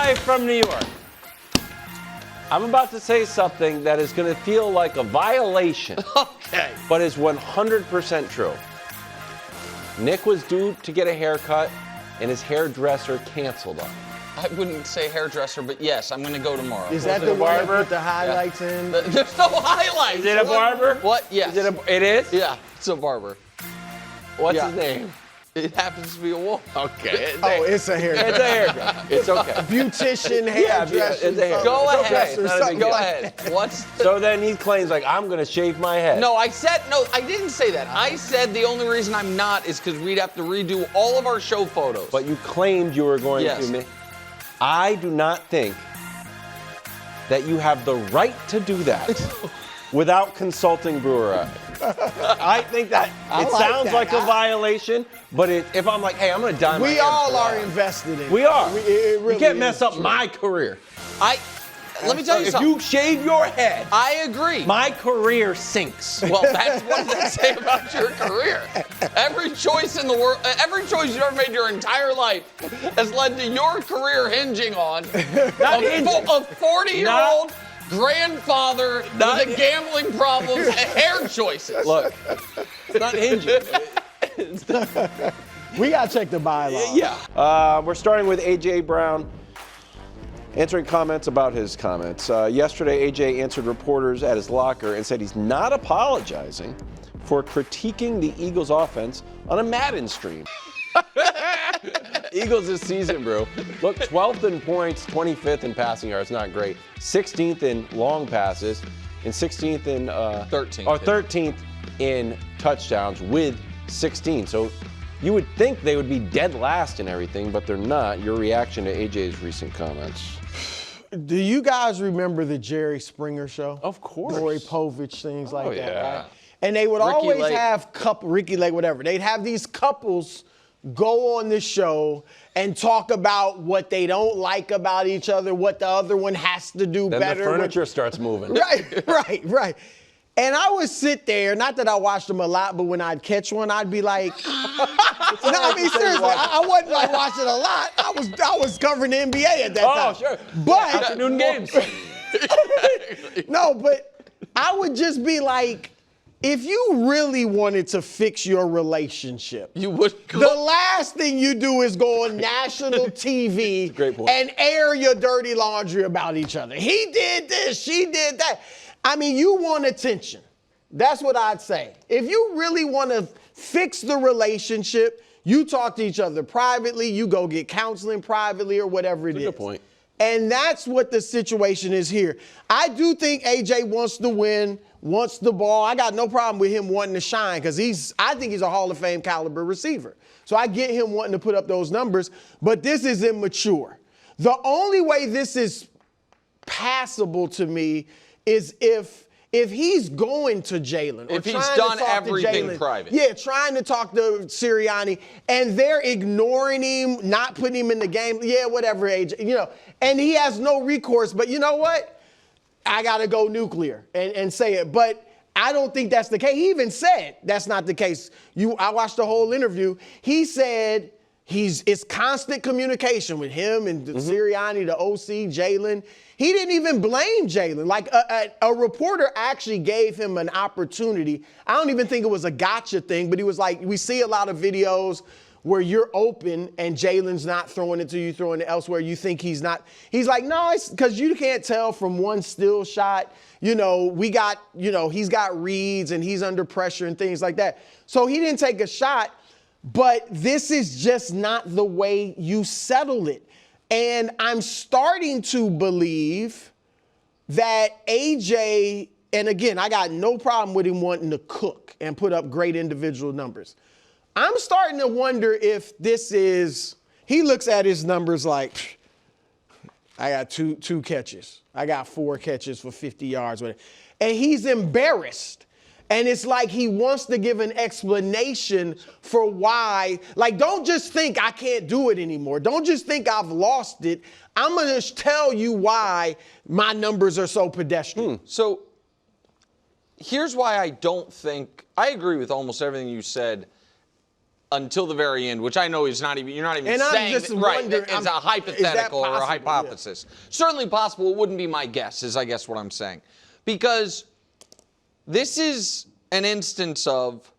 Live from New York. I'm about to say something that is going to feel like a violation. Okay. But is 100% true. Nick was due to get a haircut, and his hairdresser canceled him. I wouldn't say hairdresser, but yes, I'm going to go tomorrow. Is that the one that put the highlights in? There's no highlights. Is it a barber? What? Yes. It is? Yeah, it's a barber. What's his name? It happens to be a woman. Okay. It's a hairdresser. It's a hairdresser. It's okay. Beautician, hairdresser. it's a hair. Go It's ahead. okay. Go ahead. What's So then he claims, like, I'm going to shave my head. No, I didn't say that. I said the only reason I'm not is because we'd have to redo all of our show photos. But you claimed you were going to. I do not think that you have the right to do that without consulting Brewer. I think that sounds like a violation, but if I'm like, hey, I'm going to dye my hair. We all are invested in it. We are. It really you can't mess up true. my career. Let me tell you something. If you shave your head, I agree. my career sinks. Well, what does that say about your career? Every choice in the world, every choice you've ever made your entire life has led to your career hinging on a 40-year-old grandfather with a gambling problem and hair choices. Look, it's not hinging. We got to check the bylaws. Yeah. We're starting with A.J. Brown. Answering comments about his comments. Yesterday, A.J. answered reporters at his locker and said he's not apologizing for critiquing the Eagles' offense on a Madden stream. Eagles this season, bro. Look, 12th in points, 25th in passing yards, not great. 16th in long passes, and 16th in 13th. Or 13th in touchdowns with 16. So you would think they would be dead last in everything, but they're not. Your reaction to AJ's recent comments? Do you guys remember the Jerry Springer show? Of course. Maury Povich, things like that. Yeah. Right? And they would always have Ricky Lake, whatever. They'd have these couples go on the show and talk about what they don't like about each other, what the other one has to do then better. The furniture starts moving. Right. And I would sit there, not that I watched them a lot, but when I'd catch one, I'd be like, no, I mean, seriously, I wasn't like watching a lot. I was covering the NBA at that time. Oh, sure. But afternoon games. No, but I would just be like, if you really wanted to fix your relationship, you would go. The last thing you do is go on national TV and air your dirty laundry about each other. He did this, she did that. I mean, you want attention. That's what I'd say. If you really want to fix the relationship, you talk to each other privately, you go get counseling privately or whatever it is. Good point. And that's what the situation is here. I do think AJ wants to win, wants the ball. I got no problem with him wanting to shine because I think he's a Hall of Fame caliber receiver. So I get him wanting to put up those numbers, but this is immature. The only way this is passable to me is if he's going to Jalen. If he's done everything private. Yeah, trying to talk to Sirianni, and they're ignoring him, not putting him in the game. Yeah, whatever, AJ, and he has no recourse. But you know what? I got to go nuclear and say it. But I don't think that's the case. He even said that's not the case. I watched the whole interview. He said it's constant communication with him and Sirianni, the OC, Jalen. He didn't even blame Jalen. Like a reporter actually gave him an opportunity. I don't even think it was a gotcha thing, but he was like, we see a lot of videos where you're open and Jalen's not throwing it to you, throwing it elsewhere. You think he's not. He's like, no, it's because you can't tell from one still shot. He's got reads and he's under pressure and things like that. So he didn't take a shot, but this is just not the way you settle it. And I'm starting to believe that AJ, and again, I got no problem with him wanting to cook and put up great individual numbers. I'm starting to wonder if he looks at his numbers like, I got two catches. I got 4 catches for 50 yards. And he's embarrassed. And it's like he wants to give an explanation for why. Like, don't just think I can't do it anymore. Don't just think I've lost it. I'm going to tell you why my numbers are so pedestrian. So here's why I don't think – I agree with almost everything you said. until the very end, which I know is not even, you're not even and saying I'm just that, right, wondering, it's a hypothetical or a possible? hypothesis. Yeah. Certainly possible. It wouldn't be my guess, is I guess what I'm saying. Because this is an instance of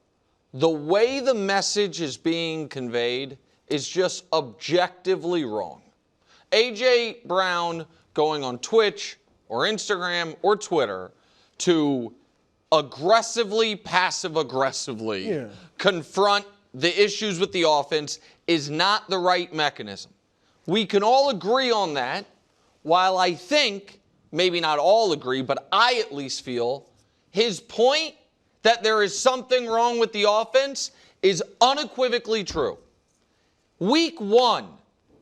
the way the message is being conveyed is just objectively wrong. A.J. Brown going on Twitch or Instagram or Twitter to aggressively, passive-aggressively confront the issues with the offense is not the right mechanism. We can all agree on that, while I think, maybe not all agree, but I at least feel, his point that there is something wrong with the offense is unequivocally true. Week 1,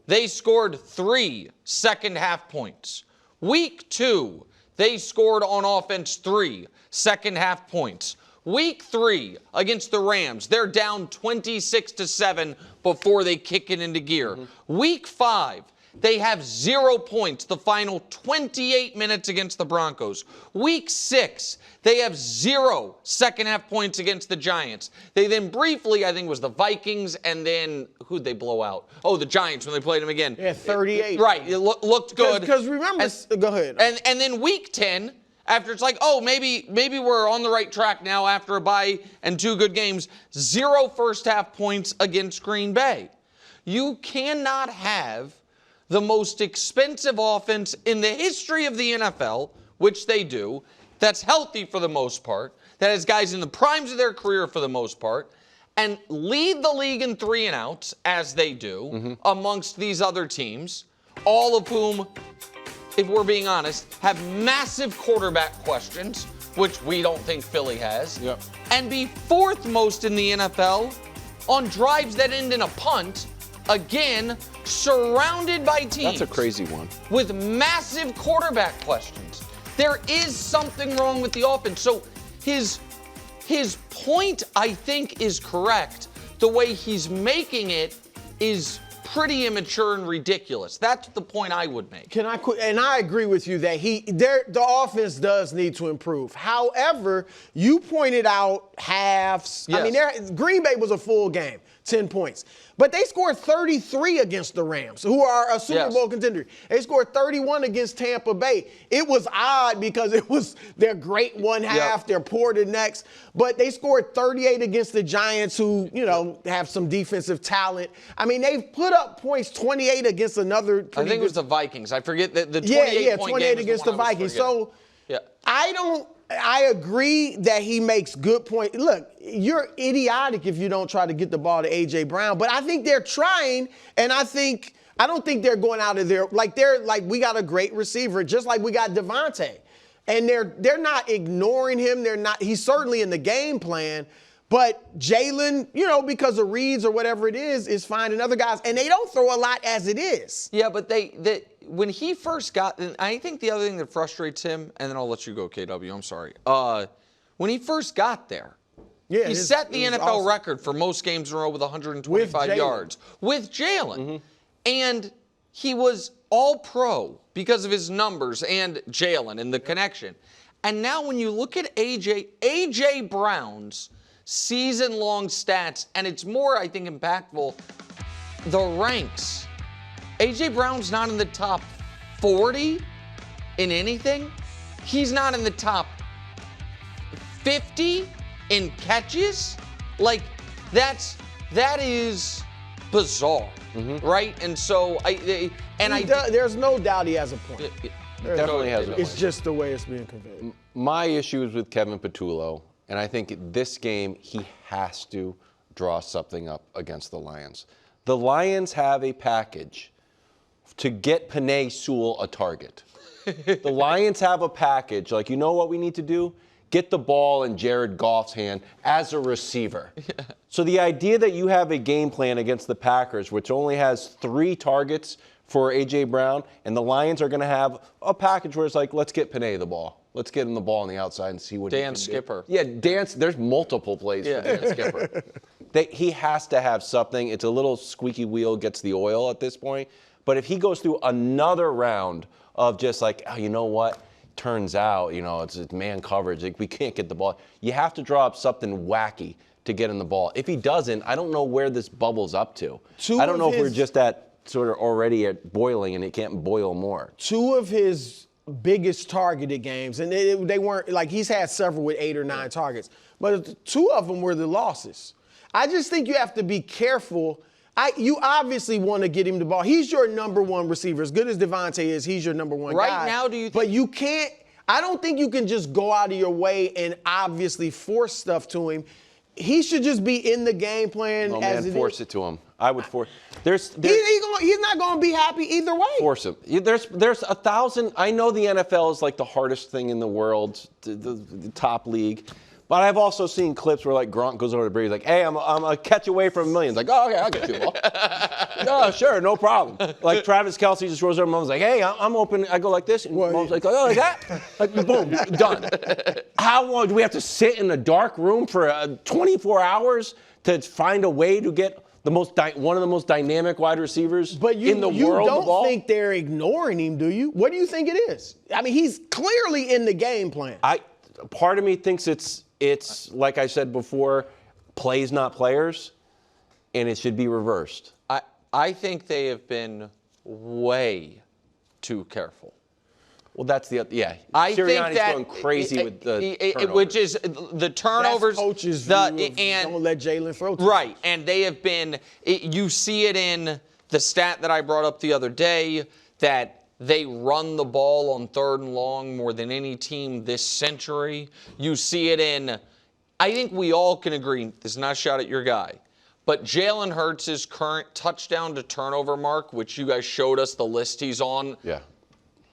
they scored 3 second-half points. Week 2, they scored on offense 3 second-half points. Week 3 against the Rams, they're down 26-7 before they kick it into gear. Week 5, they have 0 points the final 28 minutes against the Broncos. Week 6, they have 0 second-half points against the Giants. They then briefly, I think it was the Vikings, and then who'd they blow out? Oh, the Giants when they played them again. Yeah, 38. Right, it looked good. Because remember, go ahead. And then week 10, after it's like, oh, maybe we're on the right track now after a bye and 2 good games, 0 first-half points against Green Bay. You cannot have the most expensive offense in the history of the NFL, which they do, that's healthy for the most part, that has guys in the primes of their career for the most part, and lead the league in 3 and outs, as they do, amongst these other teams, all of whom, if we're being honest, have massive quarterback questions, which we don't think Philly has, and be 4th most in the NFL on drives that end in a punt, again, surrounded by teams. That's a crazy one. With massive quarterback questions. There is something wrong with the offense. So his point, I think, is correct. The way he's making it is pretty immature and ridiculous. That's the point I would make. Can I quit? And I agree with you that the offense does need to improve. However, you pointed out halves. Yes. I mean, Green Bay was a full game, 10 points. But they scored 33 against the Rams, who are a Super Bowl contender. They scored 31 against Tampa Bay. It was odd because it was their great one half, they're poor the next. But they scored 38 against the Giants, who, have some defensive talent. I mean, they've put up points 28 against another. I think it was the Vikings. I forget the 28 point 28 game against the Vikings. So I agree that he makes good points. Look, you're idiotic if you don't try to get the ball to A.J. Brown. But I think they're trying, and I don't think they're going out of there. We got a great receiver, just like we got Devontae. And they're not ignoring him. He's certainly in the game plan. But Jalen, because of reads or whatever it is finding other guys. And they don't throw a lot as it is. Yeah, but when he first got, and I think the other thing that frustrates him, and then I'll let you go, KW, I'm sorry. When he first got there, he set the NFL record for most games in a row with 125 yards with Jalen. And he was all pro because of his numbers and Jalen and the connection. And now when you look at A.J. Brown's season-long stats, and it's more, I think, impactful, the ranks. A.J. Brown's not in the top 40 in anything. He's not in the top 50 in catches. Like, that is bizarre, right? And so, there's no doubt he has a point. Definitely has a point. It's just the way it's being conveyed. My issue is with Kevin Patullo, and I think this game he has to draw something up against the Lions. The Lions have a package to get Penei Sewell a target. The Lions have a package, like, you know what we need to do? Get the ball in Jared Goff's hand as a receiver. Yeah. So the idea that you have a game plan against the Packers, which only has 3 targets for A.J. Brown, and the Lions are going to have a package where it's like, let's get Penei the ball. Let's get him the ball on the outside and see what he can do. Skipper. Yeah, there's multiple plays for Dan Skipper. He has to have something. It's a little squeaky wheel gets the oil at this point. But if he goes through another round of just like, oh, you know what? Turns out, it's man coverage. Like, we can't get the ball. You have to draw up something wacky to get in the ball. If he doesn't, I don't know where this bubble's up to. I don't know if we're just at sort of already at boiling and it can't boil more. 2 of his biggest targeted games, and they weren't, like, he's had several with 8 or 9 targets, but 2 of them were the losses. I just think you have to be careful. You obviously want to get him the ball. He's your number 1 receiver. As good as Devontae is, he's your number 1 guy. Right now, do you think? But you can't, I don't think you can just go out of your way and obviously force stuff to him. He should just be in the game plan as it is. Force it to him. I would force. He's not going to be happy either way. Force him. There's 1,000. I know the NFL is like the hardest thing in the world, the top league. But I've also seen clips where like Gronk goes over to Brady, like, "Hey, I'm a catch away from millions." Like, "Oh, okay, I'll get you the ball." "Oh, sure, no problem." Like Travis Kelce just rolls over and Mahomes like, "Hey, I'm open." I go like this, and Mahomes like, "Oh, like that?" Like, boom, done. How long do we have to sit in a dark room for 24 hours to find a way to get one of the most dynamic wide receivers in the world? You don't think they're ignoring him, do you? What do you think it is? I mean, he's clearly in the game plan. Part of me thinks it's like I said before, plays not players, and it should be reversed. I think they have been way too careful. Well, that's I Sirianni's think that going crazy with the turnovers. which is the turnovers. That's coach's view of don't let Jalen throw. Right, and they have been. You see it in the stat that I brought up the other day that they run the ball on 3rd and long more than any team this century. You see it in. I think we all can agree. This is not a shot at your guy. But Jalen Hurts' current touchdown to turnover mark, which you guys showed us the list he's on,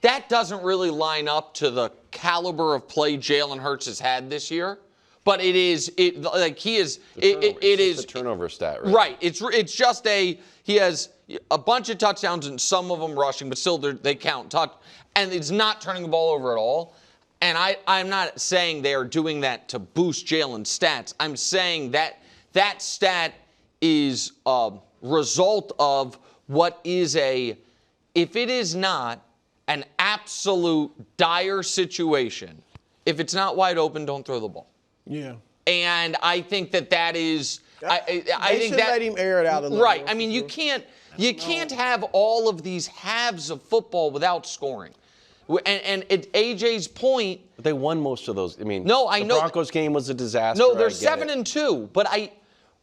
that doesn't really line up to the caliber of play Jalen Hurts has had this year. But it is the turnover stat, right? Right. It's just he has a bunch of touchdowns and some of them rushing, but still they count and it's not turning the ball over at all. And I'm not saying they are doing that to boost Jalen's stats. I'm saying that stat is a result of what is if it is not an absolute dire situation, if it's not wide open, don't throw the ball. Yeah. And I think that is. I think let him air it out a little. Right. I mean, you can't have all of these halves of football without scoring. And at AJ's point, but they won most of those. I mean, no, I know the Broncos game was a disaster. No, they're 7-2.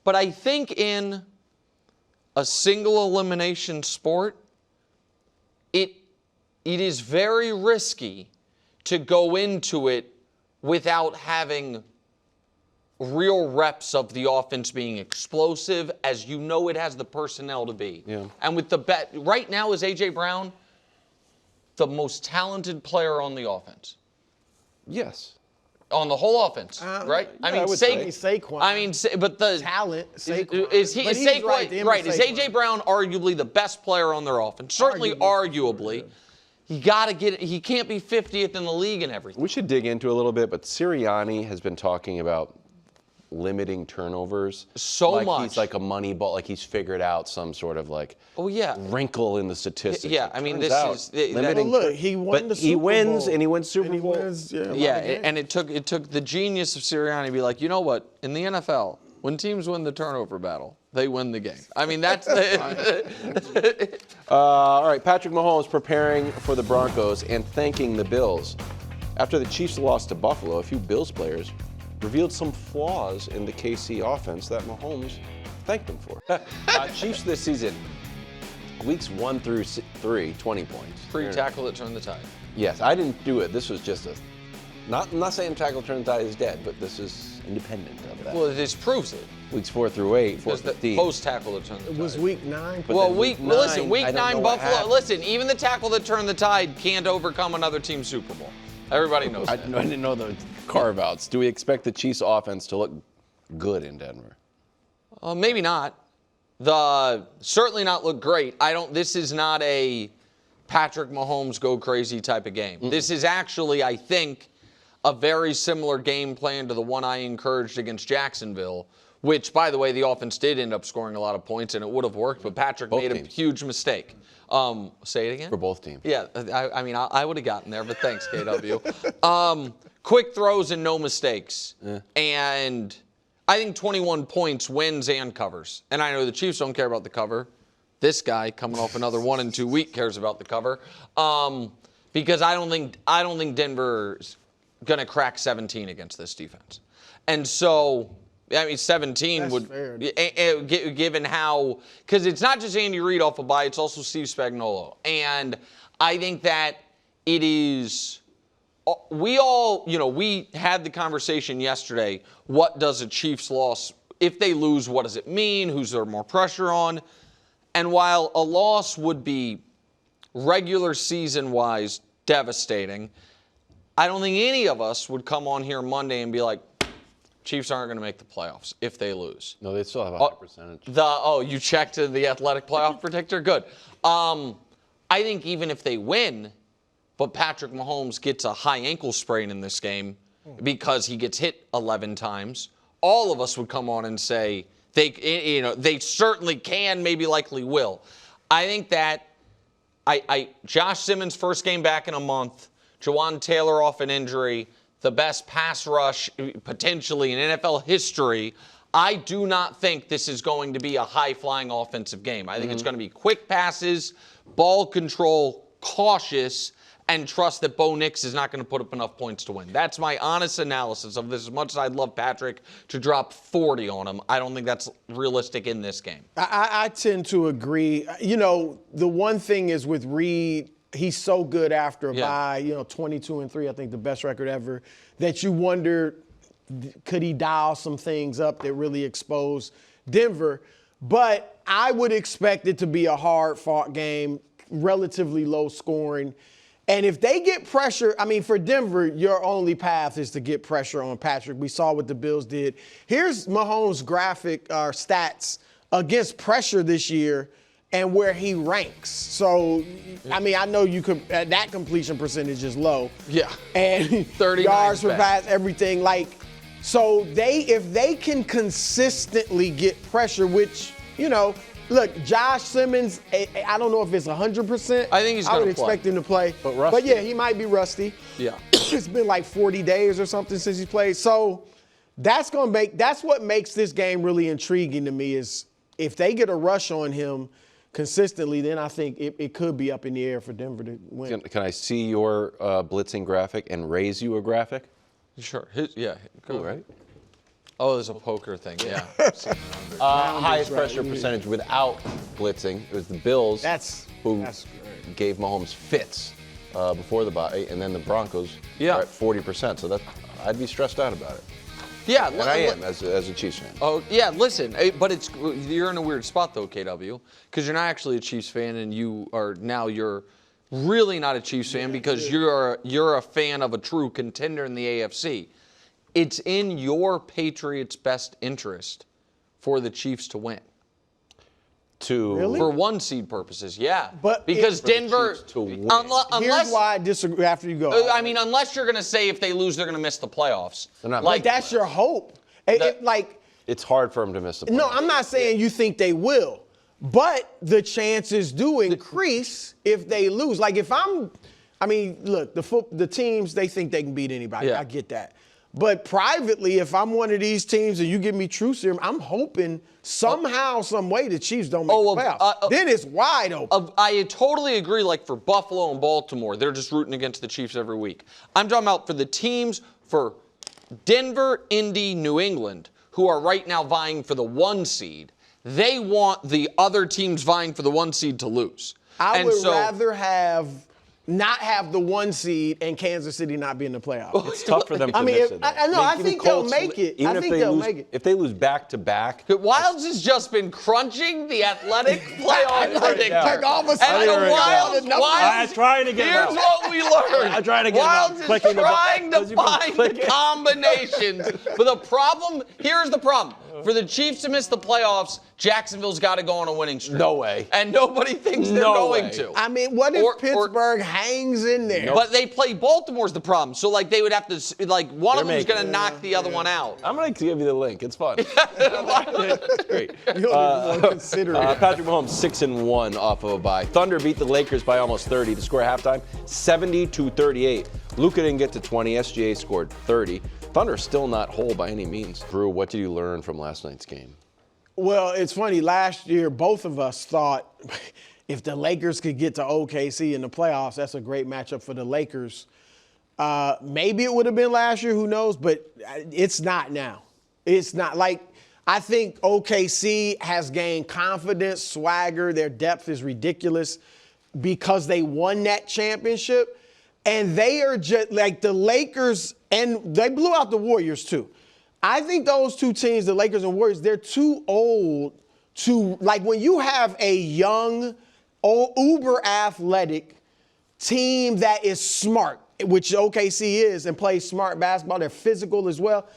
But I think in a single elimination sport, it is very risky to go into it without having real reps of the offense being explosive, as you know it has the personnel to be. Yeah. And with right now is A.J. Brown the most talented player on the offense? Yes. On the whole offense, right? Yeah, I mean, Saquon. I mean, but the talent, Saquon. Is Saquon right? Is A.J. Brown arguably the best player on their offense? Certainly, arguably. He can't be 50th in the league and everything. We should dig into a little bit, but Sirianni has been talking about limiting turnovers. Much. He's like a money ball, like he's figured out some sort of wrinkle in the statistics. Yeah, I mean, this is limiting. Look, he won the Super Bowl. He wins, and he wins Super Bowl. And it took the genius of Sirianni to be like, you know what? In the NFL, when teams win the turnover battle, they win the game. I mean, that's all right, Patrick Mahomes preparing for the Broncos and thanking the Bills. After the Chiefs lost to Buffalo, a few Bills players revealed some flaws in the KC offense that Mahomes thanked them for. Chiefs this season, weeks 1 through 3, 20 points. Free tackle that turned the tide. Yes, I didn't do it. This was just I'm not saying tackle turn the tide is dead, but this is independent of that. Well, this proves it. Weeks 4 through 8, 4 through 15. Post tackle that turned the tide. It was week 9. Well, week 9 Buffalo. Listen, even the tackle that turned the tide can't overcome another team's Super Bowl. Everybody knows that. I didn't know the carve-outs. Do we expect the Chiefs offense to look good in Denver? Maybe not. Certainly not look great. This is not a Patrick Mahomes go crazy type of game. This is actually, I think, a very similar game plan to the one I encouraged against Jacksonville, which, by the way, the offense did end up scoring a lot of points, and it would have worked, but Patrick made a huge mistake. Say it again? For both teams. Yeah, I mean, I would have gotten there, but thanks, KW. Quick throws and no mistakes. Yeah. And I think 21 points wins and covers. And I know the Chiefs don't care about the cover. This guy coming off another 1-2 week cares about the cover. Because I don't think Denver's going to crack 17 against this defense. And so, I mean, 17 That's would, fair. given how, because it's not just Andy Reid off a bye, it's also Steve Spagnuolo. And I think that it is, we all, we had the conversation yesterday, what does a Chiefs loss, if they lose, what does it mean? Who's there more pressure on? And while a loss would be regular season-wise devastating, I don't think any of us would come on here Monday and be like, Chiefs aren't going to make the playoffs if they lose. No, they still have a high percentage. You checked the athletic playoff predictor? Good. I think even if they win, but Patrick Mahomes gets a high ankle sprain in this game because he gets hit 11 times, all of us would come on and say they certainly can, maybe likely will. I think that Josh Simmons' first game back in a month, Jawan Taylor off an injury, the best pass rush potentially in NFL history. I do not think this is going to be a high-flying offensive game. I think it's going to be quick passes, ball control, cautious, and trust that Bo Nix is not going to put up enough points to win. That's my honest analysis of this. As much as I'd love Patrick to drop 40 on him, I don't think that's realistic in this game. I tend to agree. The one thing is with Reid, he's so good after a bye, 22-3, I think the best record ever, that you wonder, could he dial some things up that really expose Denver? But I would expect it to be a hard-fought game, relatively low scoring. And if they get pressure, for Denver, your only path is to get pressure on Patrick. We saw what the Bills did. Here's Mahomes' graphic stats against pressure this year and where he ranks. So, I know you could, that completion percentage is low. Yeah. And 30 yards per pass, everything. So if they can consistently get pressure, which, look, Josh Simmons, I don't know if it's 100%. I think he's going to play. I would expect him to play. But yeah, he might be rusty. Yeah. It's been like 40 days or something since he played. So that's what makes this game really intriguing to me is if they get a rush on him consistently, then I think it could be up in the air for Denver to win. Can I see your blitzing graphic and raise you a graphic? Sure. Cool, right? Oh, there's a poker thing. Yeah. Highest pressure percentage without blitzing. It was the Bills who gave Mahomes fits before the bye, and then the Broncos are at 40%. So I'd be stressed out about it. Yeah, and I am as a Chiefs fan. Oh yeah, listen, but you're in a weird spot though, KW, because you're not actually a Chiefs fan, and you're really not a Chiefs fan because you're a fan of a true contender in the AFC. It's in your Patriots' best interest for the Chiefs to win. Really? For one seed purposes, yeah. But because Denver, here's why I disagree after you go. Unless you're going to say if they lose, they're going to miss the playoffs. They're not like that's your hope. It's hard for them to miss the playoffs. No, I'm not saying you think they will, but the chances do increase if they lose. Look, the teams, they think they can beat anybody. Yeah. I get that. But privately, if I'm one of these teams and you give me true serum, I'm hoping somehow, some way the Chiefs don't make the playoffs. Then it's wide open. I totally agree. Like for Buffalo and Baltimore, they're just rooting against the Chiefs every week. I'm talking about for the teams for Denver, Indy, New England, who are right now vying for the 1 seed. They want the other teams vying for the 1 seed to lose. I would rather not have the 1 seed and Kansas City not be in the playoffs. It's tough for them to miss it. I think they'll make it. If they lose back-to-back. Wilds has just been crunching the athletic playoff predictor. I'm trying to get Here's what we learned. I'm trying to get Wilds is trying to find the combinations. But here's the problem. For the Chiefs to miss the playoffs, Jacksonville's got to go on a winning streak. No way. And nobody thinks they're going to. What if Pittsburgh hangs in there? But they play Baltimore's the problem. So, they would have to, one of them's going to knock the other one out. I'm going to give you the link. It's fun. It's great. You don't even consider it. Patrick Mahomes, 6-1 off of a bye. Thunder beat the Lakers by almost 30 to score at halftime, 70-38. Luka didn't get to 20. SGA scored 30. Thunder still not whole by any means. Drew, what did you learn from last night's game? Well, it's funny. Last year, both of us thought if the Lakers could get to OKC in the playoffs, that's a great matchup for the Lakers. Maybe it would have been last year, who knows, but it's not now. It's not. Like, I think OKC has gained confidence, swagger, their depth is ridiculous because they won that championship. And they are just like the Lakers, and they blew out the Warriors too. I think those two teams, the Lakers and Warriors, they're too old to, like, when you have a young, uber athletic team that is smart, which OKC is, and plays smart basketball, they're physical as well.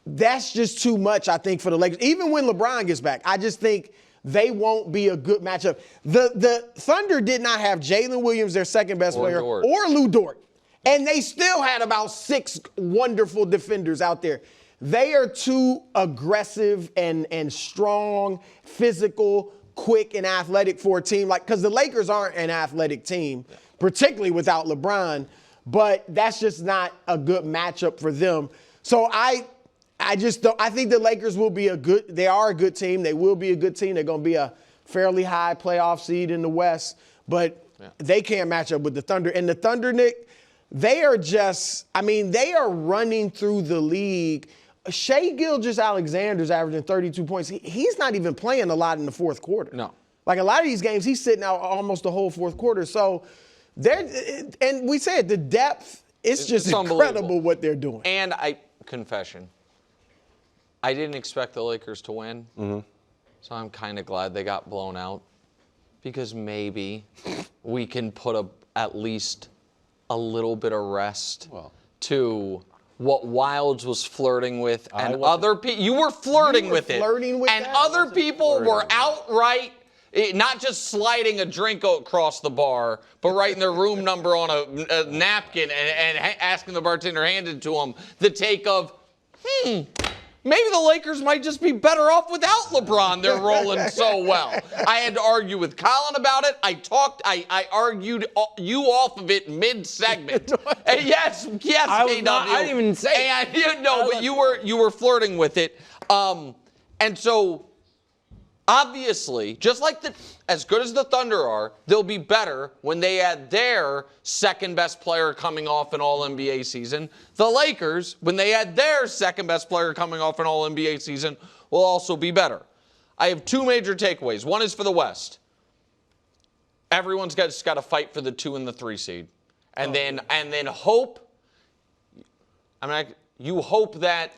That's just too much, I think, for the Lakers. Even when LeBron gets back, I just think they won't be a good matchup. The Thunder did not have Jalen Williams, their second best player, or Lou Dort. And they still had about 6 wonderful defenders out there. They are too aggressive and strong, physical, quick, and athletic for a team like, because the Lakers aren't an athletic team, particularly without LeBron, but that's just not a good matchup for them. So I just don't. I think the Lakers will be they are a good team. They will be a good team. They're going to be a fairly high playoff seed in the West, but they can't match up with the Thunder. And the Thunder, Nick, they are just, they are running through the league. Shai Gilgeous-Alexander's averaging 32 points. He's not even playing a lot in the fourth quarter. No. Like, a lot of these games, he's sitting out almost the whole fourth quarter. So, and we said the depth, it's just incredible what they're doing. And confession, I didn't expect the Lakers to win. Mm-hmm. So I'm kind of glad they got blown out, because maybe we can put at least a little bit of rest to what Wildes was flirting with, and other people. You were flirting with it, and other people were outright, not just sliding a drink across the bar, but writing their room number on a napkin and asking the bartender hand it to them. The take of, maybe the Lakers might just be better off without LeBron. They're rolling so well. I had to argue with Colin about it. I argued you off of it mid-segment. yes, I didn't even say it. But you were flirting with it. And so, obviously, just like as good as the Thunder are, they'll be better when they add their second-best player coming off an All-NBA season. The Lakers, when they add their second-best player coming off an All-NBA season, will also be better. I have 2 major takeaways. One is for the West. Everyone's just got to fight for the 2 and the 3 seed. And then hope, you hope that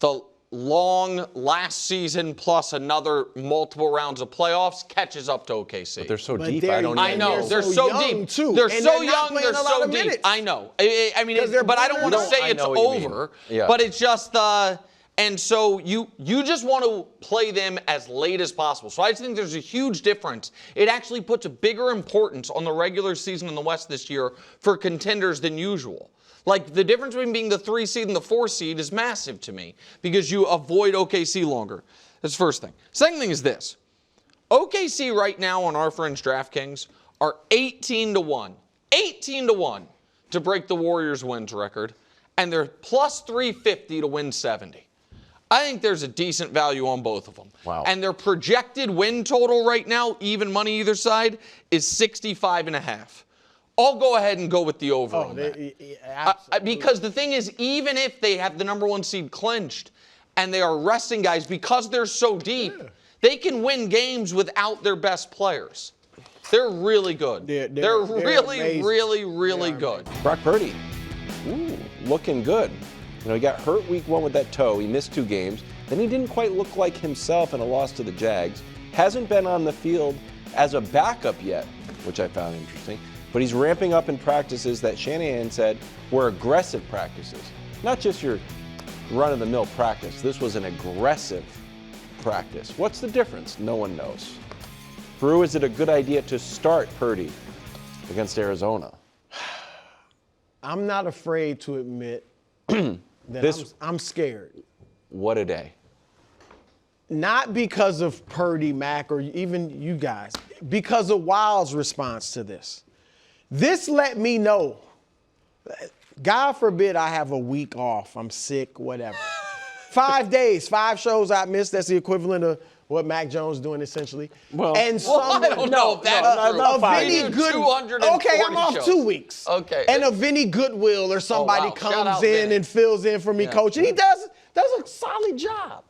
the long last season plus another multiple rounds of playoffs catches up to OKC. But they're so But deep. I know. They're so deep. Too. They're And so they're not young. playing They're a lot so of deep. minutes. I know. But I don't want to say it's over. Yeah. But it's just and so you just want to play them as late as possible. So I just think there's a huge difference. It actually puts a bigger importance on the regular season in the West this year for contenders than usual. Like, the difference between being the 3 seed and the 4 seed is massive to me, because you avoid OKC longer. That's the first thing. Second thing is this. OKC right now on our friends DraftKings are 18-1. 18-1 to break the Warriors' wins record, and they're plus 350 to win 70. I think there's a decent value on both of them. Wow. And their projected win total right now, even money either side, is 65.5. I'll go ahead and go with the over on that. Because the thing is, even if they have the number 1 seed clinched and they are resting guys, because they're so deep, they can win games without their best players. They're really good. They're really, really, really good. Brock Purdy, looking good. He got hurt week 1 with that toe. He missed 2 games. Then he didn't quite look like himself in a loss to the Jags. Hasn't been on the field as a backup yet, which I found interesting. But he's ramping up in practices that Shanahan said were aggressive practices. Not just your run-of-the-mill practice. This was an aggressive practice. What's the difference? No one knows. Brew, is it a good idea to start Purdy against Arizona? I'm not afraid to admit that I'm scared. What a day. Not because of Purdy, Mac, or even you guys. Because of Wild's response to this. This let me know. God forbid I have a week off. I'm sick, whatever. 5 days, 5 shows I missed. That's the equivalent of what Mac Jones doing essentially. Well, I don't know if that's true. A Vinny Good. 240 Okay, I'm off shows. 2 weeks. Okay. And a Vinny Goodwill or somebody comes in Vinny. and fills in for me, coach, and he does a solid job.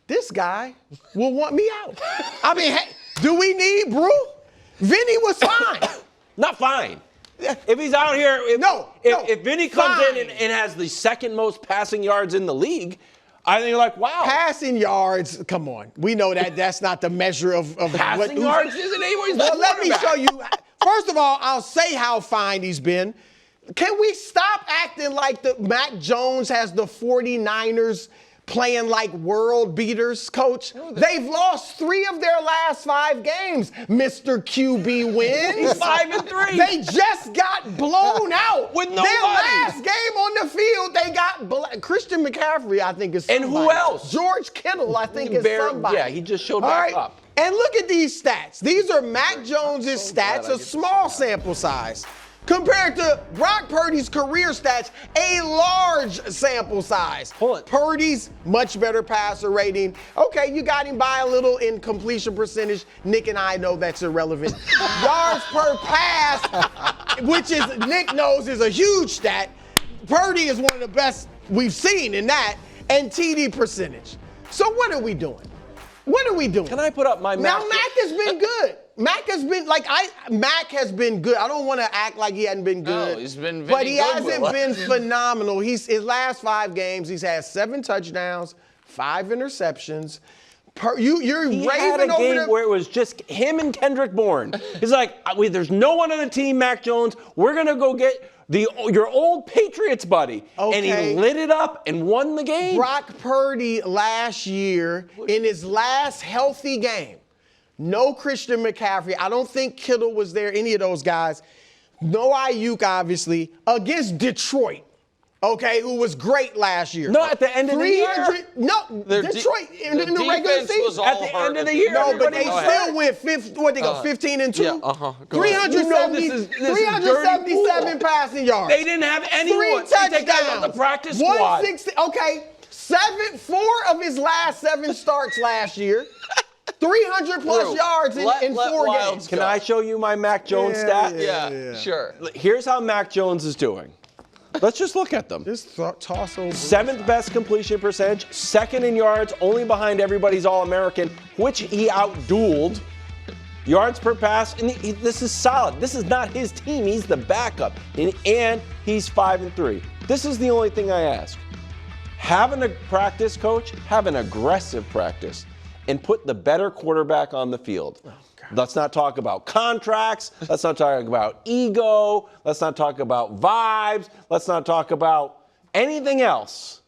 This guy will want me out. I mean, hey, do we need Brew? Vinny was fine. Not fine. If he's out here, if Vinny comes in and has the second most passing yards in the league, I think you're like, wow. Passing yards, come on. We know that that's not the measure of passing yards isn't anyways. Well, let me show you. First of all, I'll say how fine he's been. Can we stop acting like the Mac Jones has the 49ers playing like world beaters, coach? They've lost 3 of their last 5 games, Mr. QB wins. He's 5-3. They just got blown out. With nobody. Their last game on the field, they got Christian McCaffrey, I think, is somebody. And who else? George Kittle, I think, is somebody. Yeah, he just showed back up. And look at these stats. These are Mac Jones's stats, a small sample size. Compared to Brock Purdy's career stats, a large sample size. Purdy's much better passer rating. Okay, you got him by a little in completion percentage. Nick and I know that's irrelevant. Yards per pass, which is Nick knows is a huge stat. Purdy is one of the best we've seen in that, and TD percentage. So what are we doing? What are we doing? Can I put up my Now, Mac has been good. Mac has been good. I don't want to act like he hadn't been good. No, he's been but he hasn't been phenomenal. His last 5 games, he's had 7 touchdowns, 5 interceptions. You're he raving had a over game them. where it was just him and Kendrick Bourne. He's like, there's no one on the team, Mac Jones. We're going to go get your old Patriots buddy. Okay. And he lit it up and won the game. Brock Purdy last year, in his last healthy game, no Christian McCaffrey. I don't think Kittle was there, any of those guys. No Ayuk, obviously, against Detroit. Okay, who was great last year. No, at the end of the year. No, Detroit in the regular season. At the end of the year. No, but they still went 15-2? Yeah, 377 passing yards. They didn't have anyone. 3 touchdowns. They got on the practice squad. 160. Okay, 4 of his last 7 starts last year. 300 plus yards in 4 games. Can I show you my Mac Jones stat? Yeah, sure. Here's how Mac Jones is doing. Let's just look at them. Just toss over. 7th best completion percentage, 2nd in yards, only behind everybody's All-American, which he outdueled. Yards per pass, and this is solid. This is not his team. He's the backup, and he's 5-3. This is the only thing I ask. Have a practice, coach. Have an aggressive practice, and put the better quarterback on the field. Let's not talk about contracts. Let's not talk about ego. Let's not talk about vibes. Let's not talk about anything else.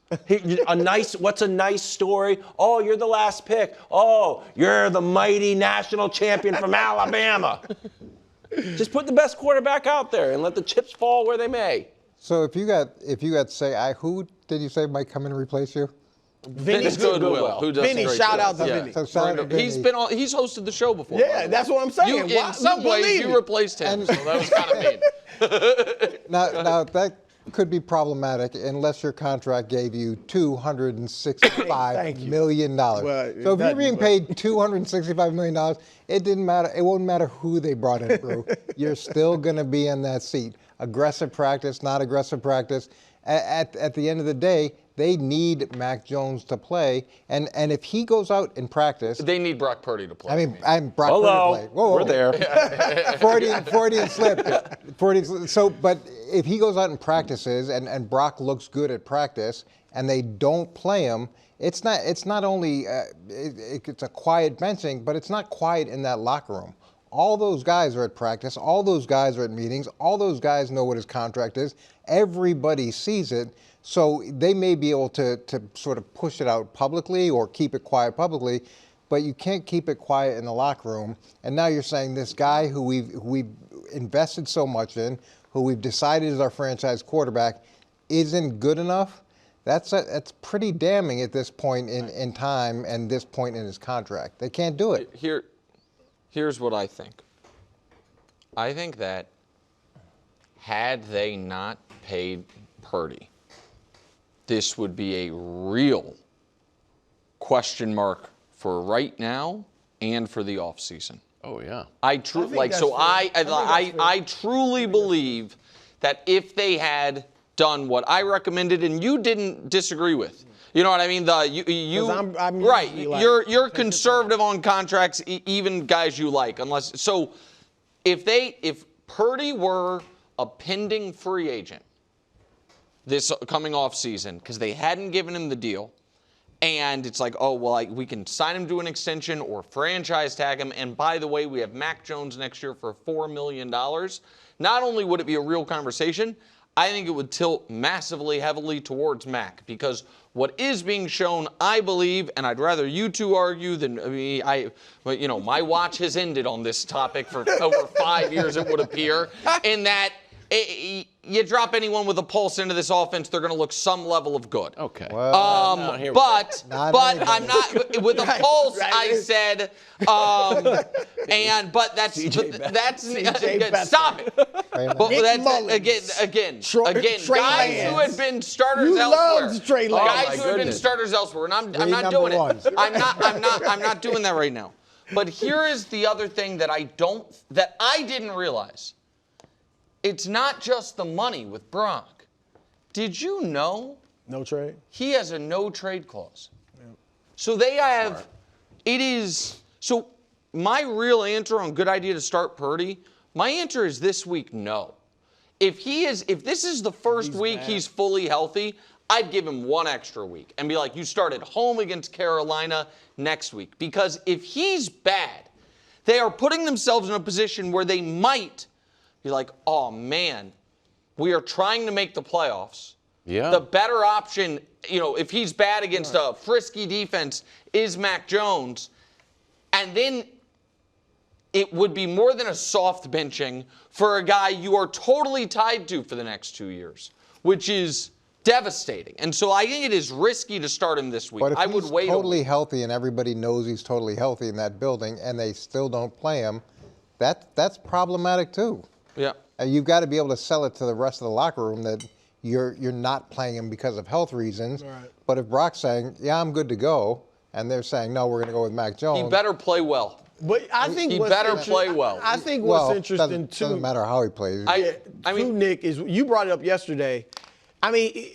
What's a nice story? Oh, you're the last pick. Oh, you're the mighty national champion from Alabama. Just put the best quarterback out there and let the chips fall where they may. So if you got say, who did you say might come in and replace you? Vinny Goodwill. Who does Vinny, shout out to Yeah. Vinny. So shout out to Vinny. He's hosted the show before. Yeah, that's what I'm saying. In some ways, you replaced him, so that was kind of mean. Now that could be problematic unless your contract gave you $265 million. Well, so if you're being paid $265 million, it didn't matter. It won't matter who they brought in, Brew. You're still going to be in that seat. Aggressive practice, not aggressive practice. At the end of the day, they need Mac Jones to play, and if he goes out in practice, They need Brock Purdy to play. I mean, I'm Brock Purdy to play. Whoa, We're there. Freudian slip. So, but if he goes out and practices and Brock looks good at practice and they don't play him, it's not only it's a quiet benching, but it's not quiet in that locker room. All those guys are at practice. All those guys are at meetings. All those guys know what his contract is. Everybody sees it. So they may be able to sort of push it out publicly or keep it quiet publicly, but you can't keep it quiet in the locker room. And now you're saying this guy who we've invested so much in, who we've decided is our franchise quarterback, isn't good enough. That's pretty damning at this point in time and this point in his contract. They can't do it. Here's what I think. I think that had they not paid Purdy, this would be a real question mark for right now and for the offseason. Oh, yeah. I truly believe that if they had done what I recommended and you didn't disagree with, you know what I mean? I'm right. like, You're conservative on contracts, even guys you like, unless so. If Purdy were a pending free agent this coming off season because they hadn't given him the deal, and it's like, oh well, we can sign him to an extension or franchise tag him, and by the way, we have Mac Jones next year for $4 million. Not only would it be a real conversation, I think it would tilt massively heavily towards Mac because what is being shown, I believe, and I'd rather you two argue than me. My watch has ended on this topic for over 5 years, it would appear, in that you drop anyone with a pulse into this offense, they're going to look some level of good. Okay. But I'm not with a pulse. Right. I said, but that's stop it. But again, guys who had been starters elsewhere. Guys who had been starters elsewhere, and I'm not doing it. I'm not doing that right now. But here is the other thing that I didn't realize. It's not just the money with Brock. Did you know? No trade? He has a no trade clause. Yeah. So they have, so my real answer on good idea to start Purdy, my answer is this week, no. If this is the first week he's fully healthy, I'd give him one extra week and be like, you start at home against Carolina next week. Because if he's bad, they are putting themselves in a position where they might be like, oh man, we are trying to make the playoffs. Yeah. The better option, if he's bad against a frisky defense, is Mac Jones. And then it would be more than a soft benching for a guy you are totally tied to for the next 2 years, which is devastating. And so I think it is risky to start him this week. But if I would he's wait totally healthy and everybody knows he's totally healthy in that building and they still don't play him, that's problematic too. Yeah. You've got to be able to sell it to the rest of the locker room that you're not playing him because of health reasons. Right. But if Brock's saying, yeah, I'm good to go, and they're saying, no, we're going to go with Mac Jones. He better play well. But I think he better play well. I think what's interesting too. Doesn't matter how he plays. Nick, is you brought it up yesterday. I mean,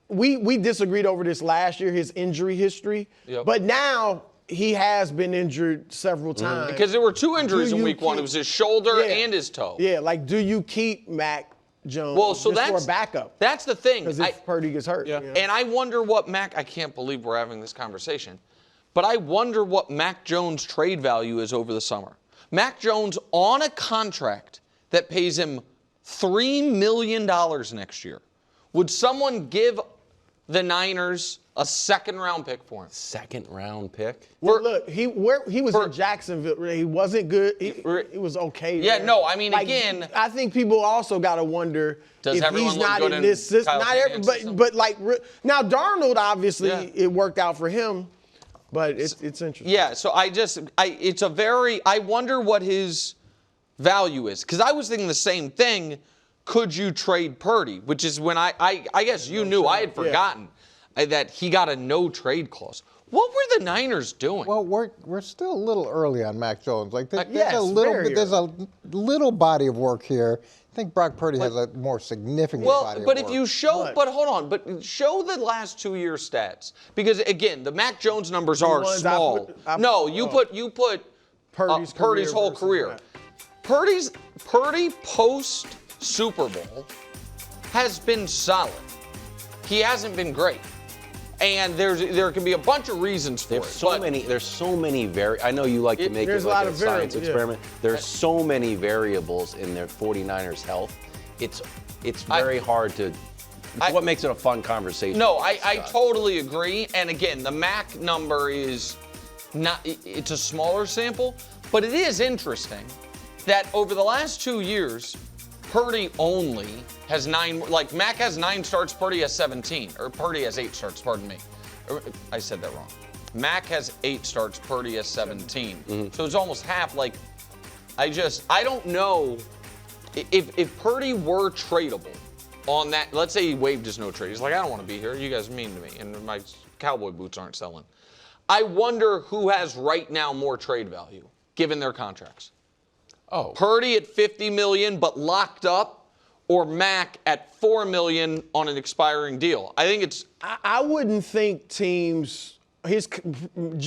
we disagreed over this last year, his injury history. Yep. But now he has been injured several times. Because there were two injuries in week one. It was his shoulder and his toe. Yeah, like do you keep Mac Jones for a backup? That's the thing. Because if Purdy gets hurt. Yeah. And I wonder what I can't believe we're having this conversation, but I wonder what Mac Jones' trade value is over the summer. Mac Jones on a contract that pays him $3 million next year. Would someone give the Niners a second-round pick for him? Second-round pick? Well, look, he was in Jacksonville. He wasn't good. He was okay. Yeah, there. no, I mean, again. I think people also got to wonder if he's not in this system. Not every, but like now, Darnold obviously it worked out for him, but it's interesting. Yeah, so I wonder what his value is because I was thinking the same thing. Could you trade Purdy? Which is when I guess you knew I had forgotten. That he got a no-trade clause. What were the Niners doing? Well, we're still a little early on Mac Jones. Like there's a little body of work here. I think Brock Purdy has a more significant body of work. If you show, but hold on, but show the last 2 year stats because again, the Mac Jones numbers are small. You put Purdy's whole career. Purdy post Super Bowl has been solid. He hasn't been great. And there can be a bunch of reasons for it. There's so many I know you like to make it like a science experiment. There's so many variables in their 49ers health. It's very hard to. It's what makes it a fun conversation. No, I totally agree. And again, the Mac number is not. It's a smaller sample, but it is interesting that over the last 2 years, Purdy only has 9, like Mac has 9 starts, Purdy has 17, or Purdy has 8 starts, pardon me. I said that wrong. Mac has 8 starts, Purdy has 17. Mm-hmm. So it's almost half. Like, I don't know if Purdy were tradable on that, let's say he waived his no trade. He's like, I don't want to be here. You guys are mean to me, and my cowboy boots aren't selling. I wonder who has right now more trade value, given their contracts. Oh. Purdy at $50 million, but locked up, or Mac at $4 million on an expiring deal. I think it's. I wouldn't think teams.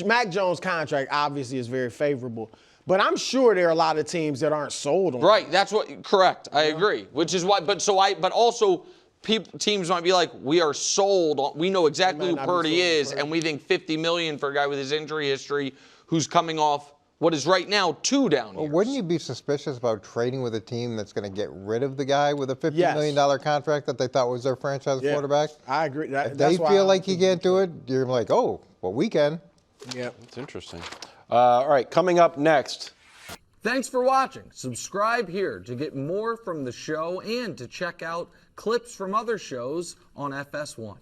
Mac Jones' contract obviously is very favorable, but I'm sure there are a lot of teams that aren't sold on. Right. That's what. Correct. I agree. Which is why. But also. Teams might be like, we are sold on, we know exactly who Purdy is, and we think $50 million for a guy with his injury history who's coming off what is right now 2 down years. Wouldn't you be suspicious about trading with a team that's going to get rid of the guy with a $50 million contract that they thought was their franchise quarterback? I agree. If they feel like he can't do it, you're like, oh, well, we can. Yeah, it's interesting. All right, coming up next. Thanks for watching. Subscribe here to get more from the show and to check out clips from other shows on FS1.